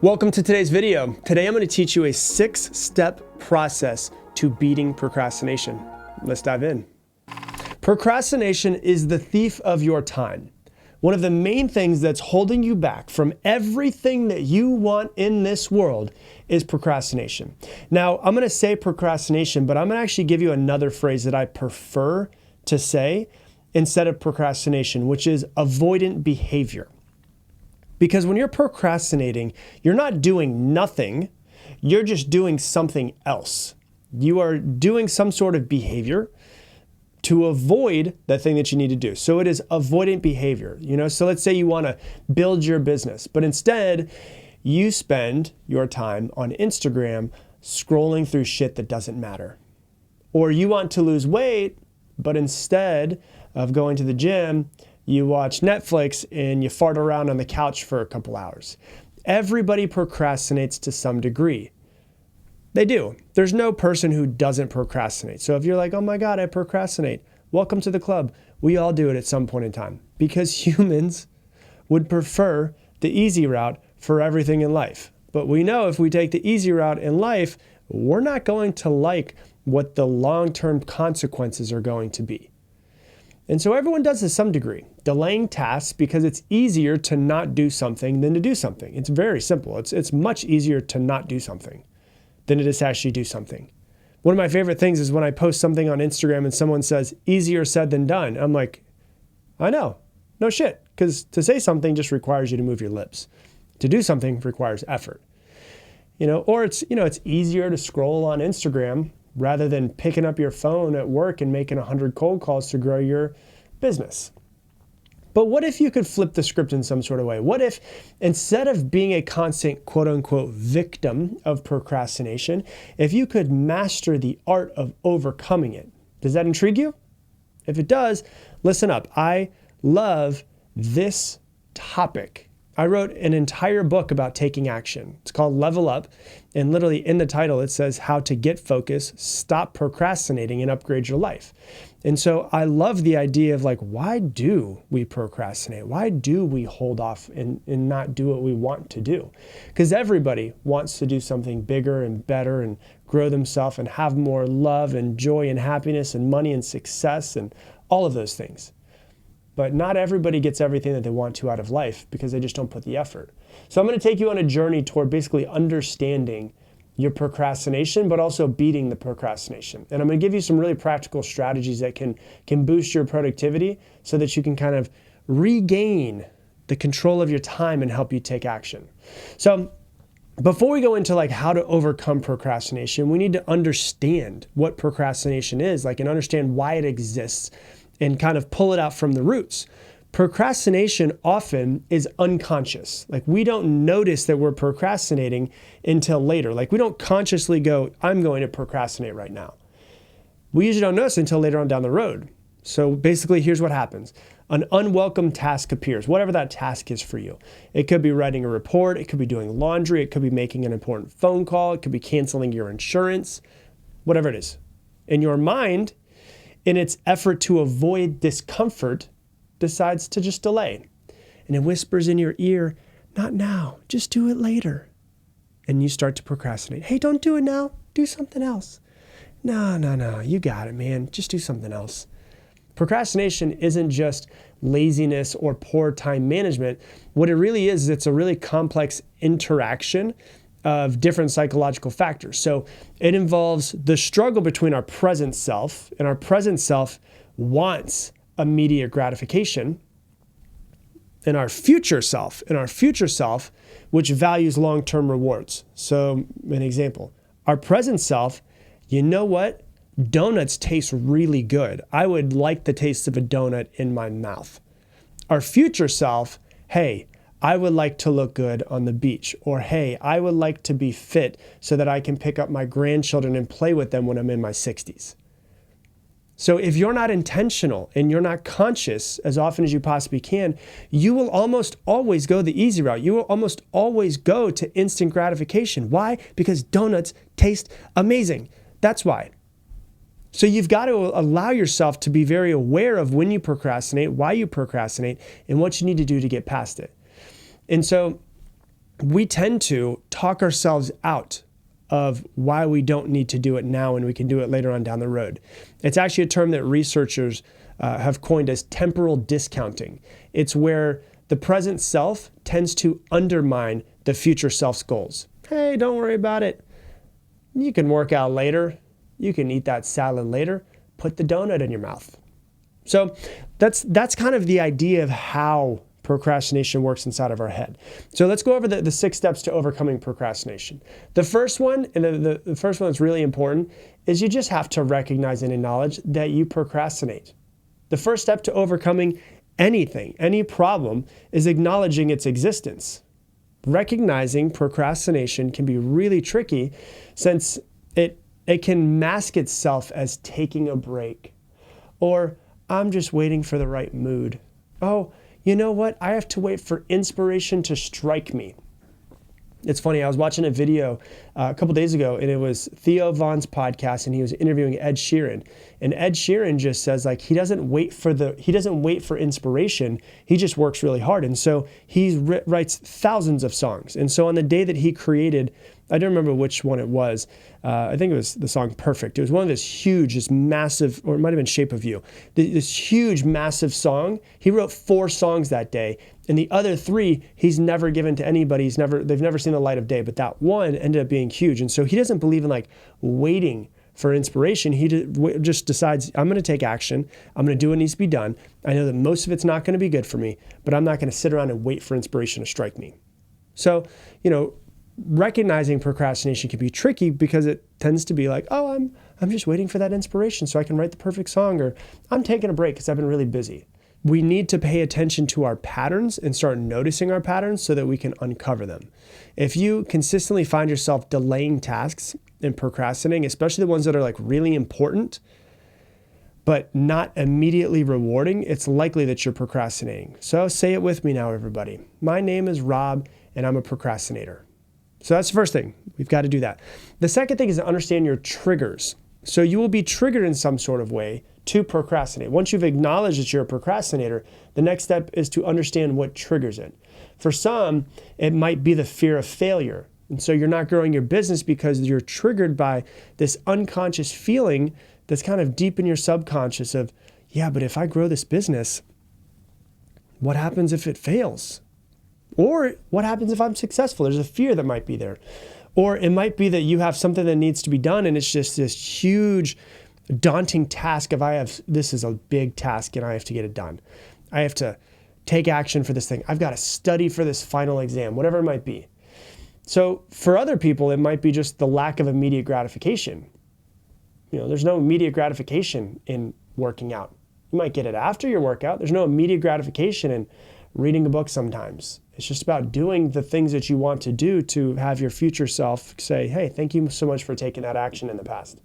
Welcome to today's video. Today I'm going to teach you a 6-step process to beating procrastination. Let's dive in. Procrastination is the thief of your time. One of the main things that's holding you back from everything that you want in this world is procrastination. Now, I'm going to say procrastination, but I'm going to actually give you another phrase that I prefer to say instead of procrastination, which is avoidant behavior. Because when you're procrastinating, you're not doing nothing, you're just doing something else. You are doing some sort of behavior to avoid the thing that you need to do. So it is avoidant behavior. So let's say you want to build your business, but instead you spend your time on Instagram scrolling through shit that doesn't matter. Or you want to lose weight, but instead of going to the gym, you watch Netflix and you fart around on the couch for a couple hours. Everybody procrastinates to some degree. They do. There's no person who doesn't procrastinate. So if you're like, oh my God, I procrastinate, welcome to the club. We all do it at some point in time because humans would prefer the easy route for everything in life. But we know if we take the easy route in life, we're not going to like what the long-term consequences are going to be. And so everyone does to some degree, delaying tasks because it's easier to not do something than to do something. It's very simple. It's much easier to not do something than it is to actually do something. One of my favorite things is when I post something on Instagram and someone says, easier said than done. I'm like, I know, no shit. Because to say something just requires you to move your lips. To do something requires effort. Or it's easier to scroll on Instagram rather than picking up your phone at work and making 100 cold calls to grow your business. But what if you could flip the script in some sort of way? What if instead of being a constant quote unquote victim of procrastination, if you could master the art of overcoming it? Does that intrigue you? If it does, listen up. I love this topic. I wrote an entire book about taking action. It's called Level Up. And literally in the title, it says how to get focused, stop procrastinating, and upgrade your life. And so I love the idea of why do we procrastinate? Why do we hold off and not do what we want to do? Because everybody wants to do something bigger and better and grow themselves and have more love and joy and happiness and money and success and all of those things. But not everybody gets everything that they want to out of life because they just don't put the effort. So I'm going to take you on a journey toward basically understanding your procrastination, but also beating the procrastination. And I'm going to give you some really practical strategies that can boost your productivity so that you can kind of regain the control of your time and help you take action. So before we go into how to overcome procrastination, we need to understand what procrastination is, and understand why it exists, and kind of pull it out from the roots. Procrastination often is unconscious. We don't notice that we're procrastinating until later. We don't consciously go, I'm going to procrastinate right now. We usually don't notice until later on down the road. So basically, here's what happens. An unwelcome task appears, whatever that task is for you. It could be writing a report, it could be doing laundry, it could be making an important phone call, it could be canceling your insurance, whatever it is. In your mind, in its effort to avoid discomfort, decides to just delay. And it whispers in your ear, not now, just do it later. And you start to procrastinate. Hey, don't do it now, do something else. No, you got it, man, just do something else. Procrastination isn't just laziness or poor time management. What it really is it's a really complex interaction of different psychological factors. So it involves the struggle between our present self, and our present self wants immediate gratification, and our future self, which values long-term rewards. So an example, our present self, you know what? Donuts taste really good. I would like the taste of a donut in my mouth. Our future self, hey, I would like to look good on the beach, or hey, I would like to be fit so that I can pick up my grandchildren and play with them when I'm in my 60s. So if you're not intentional and you're not conscious as often as you possibly can, you will almost always go the easy route. You will almost always go to instant gratification. Why? Because donuts taste amazing. That's why. So you've got to allow yourself to be very aware of when you procrastinate, why you procrastinate, and what you need to do to get past it. And so we tend to talk ourselves out of why we don't need to do it now and we can do it later on down the road. It's actually a term that researchers have coined as temporal discounting. It's where the present self tends to undermine the future self's goals. Hey, don't worry about it. You can work out later. You can eat that salad later. Put the donut in your mouth. So that's kind of the idea of how procrastination works inside of our head. So let's go over the 6 steps to overcoming procrastination. The first one, and the first one that's really important, is you just have to recognize and acknowledge that you procrastinate. The first step to overcoming anything, any problem, is acknowledging its existence. Recognizing procrastination can be really tricky since it can mask itself as taking a break, or I'm just waiting for the right mood. Oh, you know what? I have to wait for inspiration to strike me. It's funny, I was watching a video a couple days ago, and it was Theo Von's podcast, and he was interviewing Ed Sheeran. And Ed Sheeran just says, like, he doesn't wait for inspiration. He just works really hard. And so he writes thousands of songs. And so on the day that he created, I don't remember which one it was. I think it was the song Perfect. It was one of this huge, this massive, or it might have been Shape of You. This huge, massive song. He wrote 4 songs that day. And the other 3, he's never given to anybody. They've never seen the light of day. But that one ended up being huge. And so he doesn't believe in like waiting for inspiration. He just decides, I'm going to take action. I'm going to do what needs to be done. I know that most of it's not going to be good for me, but I'm not going to sit around and wait for inspiration to strike me. So, recognizing procrastination can be tricky because it tends to be like, oh, I'm just waiting for that inspiration so I can write the perfect song, or I'm taking a break because I've been really busy. We need to pay attention to our patterns and start noticing our patterns so that we can uncover them. If you consistently find yourself delaying tasks and procrastinating, especially the ones that are like really important, but not immediately rewarding, it's likely that you're procrastinating. So say it with me now, everybody. My name is Rob, and I'm a procrastinator. So that's the first thing. We've got to do that. The second thing is to understand your triggers. So you will be triggered in some sort of way to procrastinate. Once you've acknowledged that you're a procrastinator, the next step is to understand what triggers it. For some, it might be the fear of failure. And so you're not growing your business because you're triggered by this unconscious feeling that's kind of deep in your subconscious of, yeah, but if I grow this business, what happens if it fails? Or what happens if I'm successful? There's a fear that might be there. Or it might be that you have something that needs to be done and it's just this huge, daunting task of this is a big task and I have to get it done. I have to take action for this thing. I've got to study for this final exam, whatever it might be. So for other people, it might be just the lack of immediate gratification. There's no immediate gratification in working out. You might get it after your workout. There's no immediate gratification in reading a book sometimes. It's just about doing the things that you want to do to have your future self say, hey, thank you so much for taking that action in the past.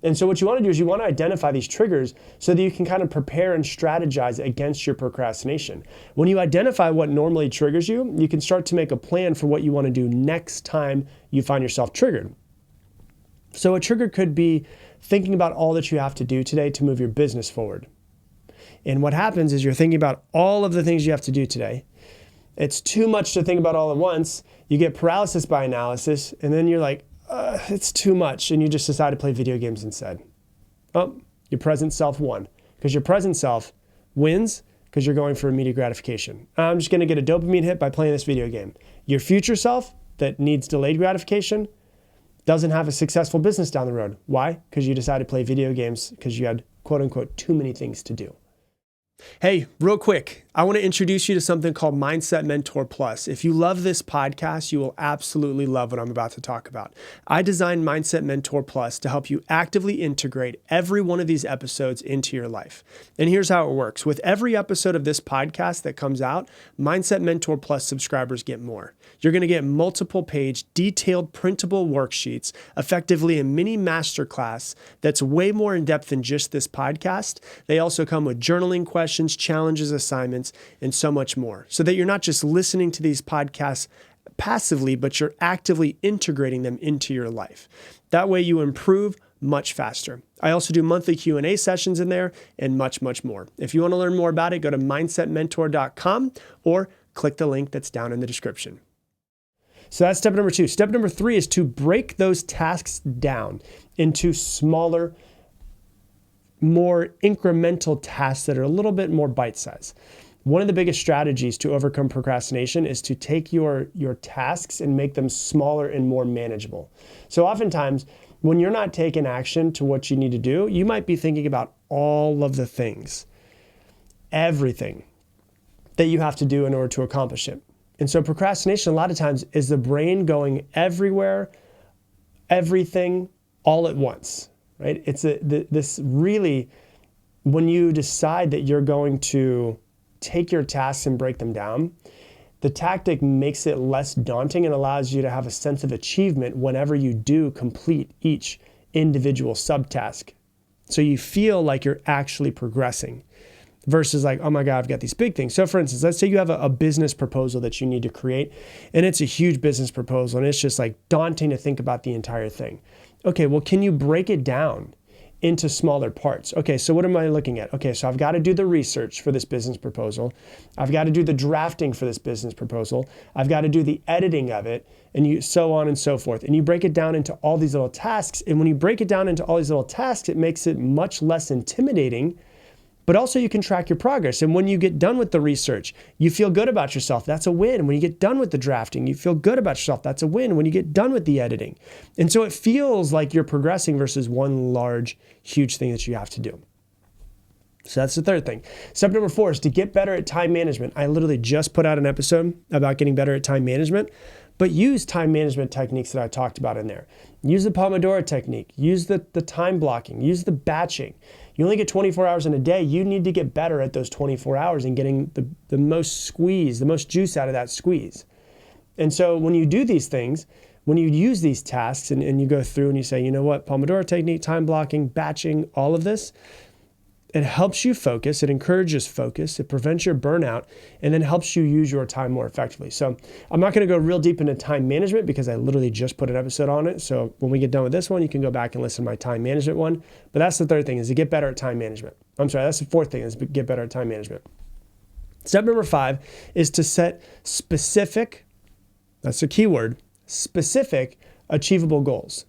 And so what you want to do is you want to identify these triggers so that you can kind of prepare and strategize against your procrastination. When you identify what normally triggers you, you can start to make a plan for what you want to do next time you find yourself triggered. So a trigger could be thinking about all that you have to do today to move your business forward. And what happens is you're thinking about all of the things you have to do today. It's too much to think about all at once. You get paralysis by analysis, and then you're like, it's too much, and you just decide to play video games instead. Oh, your present self won, because your present self wins because you're going for immediate gratification. I'm just going to get a dopamine hit by playing this video game. Your future self that needs delayed gratification doesn't have a successful business down the road. Why? Because you decided to play video games because you had, quote unquote, too many things to do. Hey, real quick, I want to introduce you to something called Mindset Mentor Plus. If you love this podcast, you will absolutely love what I'm about to talk about. I designed Mindset Mentor Plus to help you actively integrate every one of these episodes into your life. And here's how it works. With every episode of this podcast that comes out, Mindset Mentor Plus subscribers get more. You're going to get multiple page, detailed, printable worksheets, effectively a mini masterclass that's way more in depth than just this podcast. They also come with journaling questions, challenges, assignments, and so much more, so that you're not just listening to these podcasts passively, but you're actively integrating them into your life. That way you improve much faster. I also do monthly Q&A sessions in there and much, much more. If you want to learn more about it, go to mindsetmentor.com or click the link that's down in the description. So that's step number 2. Step number 3 is to break those tasks down into smaller, more incremental tasks that are a little bit more bite-sized. One of the biggest strategies to overcome procrastination is to take your tasks and make them smaller and more manageable. So oftentimes, when you're not taking action to what you need to do, you might be thinking about all of the things, everything that you have to do in order to accomplish it. And so procrastination, a lot of times, is the brain going everywhere, everything, all at once, right? It's this really, when you decide that you're going to take your tasks and break them down, the tactic makes it less daunting and allows you to have a sense of achievement whenever you do complete each individual subtask. So you feel like you're actually progressing versus like, oh my God, I've got these big things. So for instance, let's say you have a business proposal that you need to create, and it's a huge business proposal, and it's just like daunting to think about the entire thing. Okay, well, can you break it down into smaller parts? Okay, so what am I looking at? Okay, so I've got to do the research for this business proposal. I've got to do the drafting for this business proposal. I've got to do the editing of it, and you so on and so forth. And you break it down into all these little tasks. And when you break it down into all these little tasks, it makes it much less intimidating, but also you can track your progress. And when you get done with the research, you feel good about yourself. That's a win. When you get done with the drafting, you feel good about yourself. That's a win. When you get done with the editing. And so it feels like you're progressing versus one large, huge thing that you have to do. So that's the third thing. Step number 4 is to get better at time management. I literally just put out an episode about getting better at time management, but use time management techniques that I talked about in there. Use the Pomodoro technique. Use the time blocking. Use the batching. You only get 24 hours in a day. You need to get better at those 24 hours and getting the most squeeze, the most juice out of that squeeze. And so when you do these things, when you use these tasks and you go through and you say, you know what, Pomodoro technique, time blocking, batching, all of this, it helps you focus, it encourages focus, it prevents your burnout, and then helps you use your time more effectively. So I'm not going to go real deep into time management because I literally just put an episode on it. So when we get done with this one, you can go back and listen to my time management one. But that's the third thing, is to get better at time management. I'm sorry, that's the fourth thing, is to get better at time management. Step number 5 is to set specific, that's the key word, specific, achievable goals.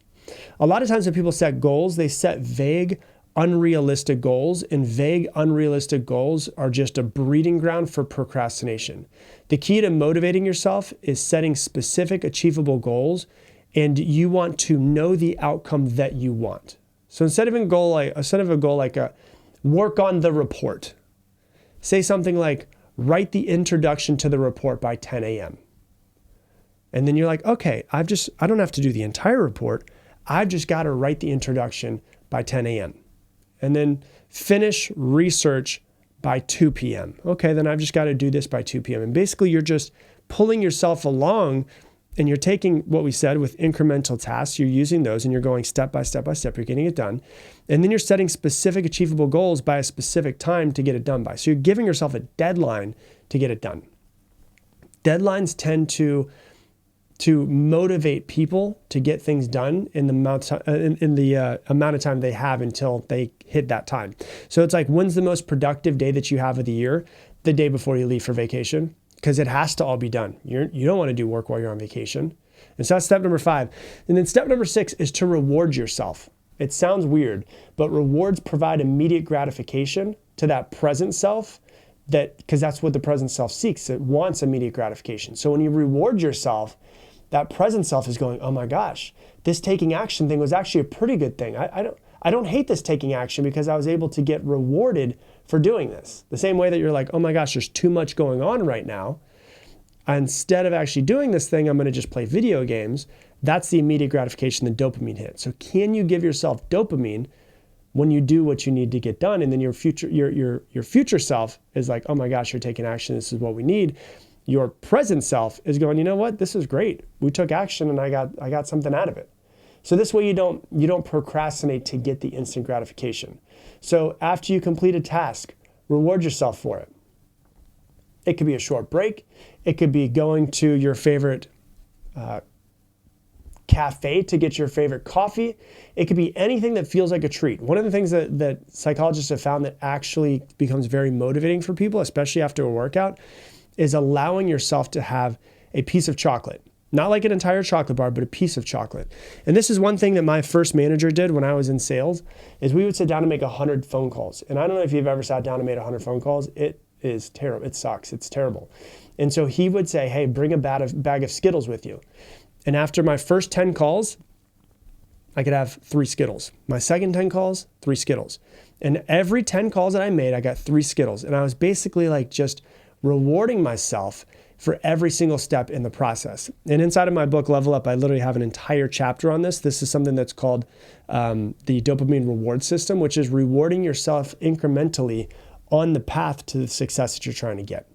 A lot of times when people set goals, they set vague, unrealistic goals, and vague, unrealistic goals are just a breeding ground for procrastination. The key to motivating yourself is setting specific, achievable goals, and you want to know the outcome that you want. So instead of a goal like work on the report, say something like write the introduction to the report by 10 a.m. And then you're like, okay, I don't have to do the entire report. I've just got to write the introduction by 10 a.m. And then finish research by 2 p.m. Okay, then I've just got to do this by 2 p.m. And basically you're just pulling yourself along, and you're taking what we said with incremental tasks, you're using those and you're going step by step by step, you're getting it done. And then you're setting specific achievable goals by a specific time to get it done by. So you're giving yourself a deadline to get it done. Deadlines tend to motivate people to get things done in the amount of time they have until they hit that time. So it's like, when's the most productive day that you have of the year? The day before you leave for vacation, because it has to all be done. You don't want to do work while you're on vacation. And so that's step number 5. And then step number 6 is to reward yourself. It sounds weird, but rewards provide immediate gratification to that present self, because that's what the present self seeks. It wants immediate gratification. So when you reward yourself, that present self is going, oh my gosh, this taking action thing was actually a pretty good thing. I don't hate this taking action because I was able to get rewarded for doing this. The same way that you're like, oh my gosh, there's too much going on right now. Instead of actually doing this thing, I'm going to just play video games. That's the immediate gratification, the dopamine hit. So can you give yourself dopamine when you do what you need to get done? And then your future self is like, oh my gosh, you're taking action. This is what we need. Your present self is going, you know what? This is great. We took action and I got something out of it. So this way you don't procrastinate to get the instant gratification. So after you complete a task, reward yourself for it. It could be a short break. It could be going to your favorite cafe to get your favorite coffee. It could be anything that feels like a treat. One of the things that psychologists have found that actually becomes very motivating for people, especially after a workout, is allowing yourself to have a piece of chocolate. Not like an entire chocolate bar, but a piece of chocolate. And this is one thing that my first manager did when I was in sales, is we would sit down and make 100 phone calls. And I don't know if you've ever sat down and made 100 phone calls. It is terrible. It sucks. It's terrible. And so he would say, hey, bring a bag of Skittles with you. And after my first 10 calls, I could have 3 Skittles. My second 10 calls, 3 Skittles. And every 10 calls that I made, I got 3 Skittles. And I was basically like just rewarding myself for every single step in the process. And inside of my book, Level Up, I literally have an entire chapter on this. This is something that's called the dopamine reward system, which is rewarding yourself incrementally on the path to the success that you're trying to get.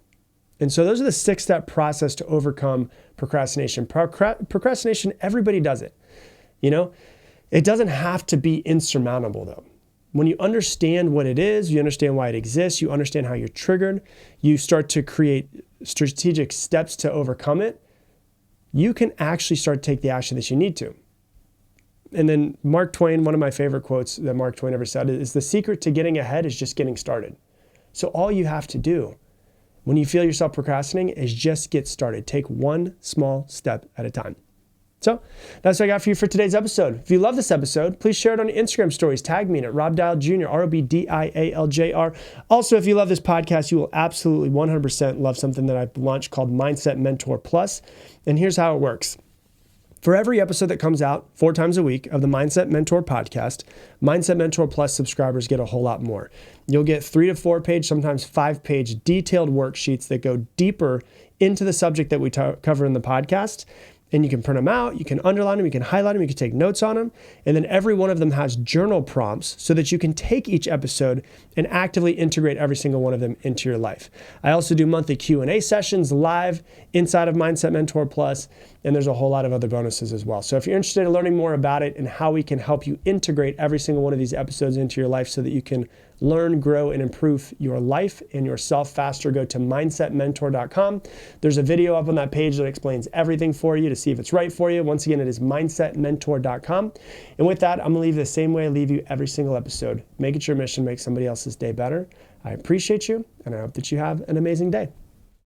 And so those are the 6-step process to overcome procrastination. Procrastination, everybody does it. You know, it doesn't have to be insurmountable though. When you understand what it is, you understand why it exists, you understand how you're triggered, you start to create strategic steps to overcome it, you can actually start to take the action that you need to. And then Mark Twain, one of my favorite quotes that Mark Twain ever said is, the secret to getting ahead is just getting started. So all you have to do when you feel yourself procrastinating is just get started. Take one small step at a time. So that's what I got for you for today's episode. If you love this episode, please share it on your Instagram stories. Tag me in at Rob Dial Jr., ROBDIALJR. Also, if you love this podcast, you will absolutely 100% love something that I've launched called Mindset Mentor Plus. And here's how it works. For every episode that comes out 4 times a week of the Mindset Mentor podcast, Mindset Mentor Plus subscribers get a whole lot more. You'll get 3 to 4 page, sometimes 5 page detailed worksheets that go deeper into the subject that we cover in the podcast. And you can print them out, you can underline them, you can highlight them, you can take notes on them. And then every one of them has journal prompts so that you can take each episode and actively integrate every single one of them into your life. I also do monthly Q&A sessions live inside of Mindset Mentor Plus, and there's a whole lot of other bonuses as well. So if you're interested in learning more about it and how we can help you integrate every single one of these episodes into your life so that you can learn, grow, and improve your life and yourself faster, go to mindsetmentor.com. There's a video up on that page that explains everything for you to see if it's right for you. Once again, it is mindsetmentor.com. And with that, I'm going to leave you the same way I leave you every single episode. Make it your mission, make somebody else's day better. I appreciate you, and I hope that you have an amazing day.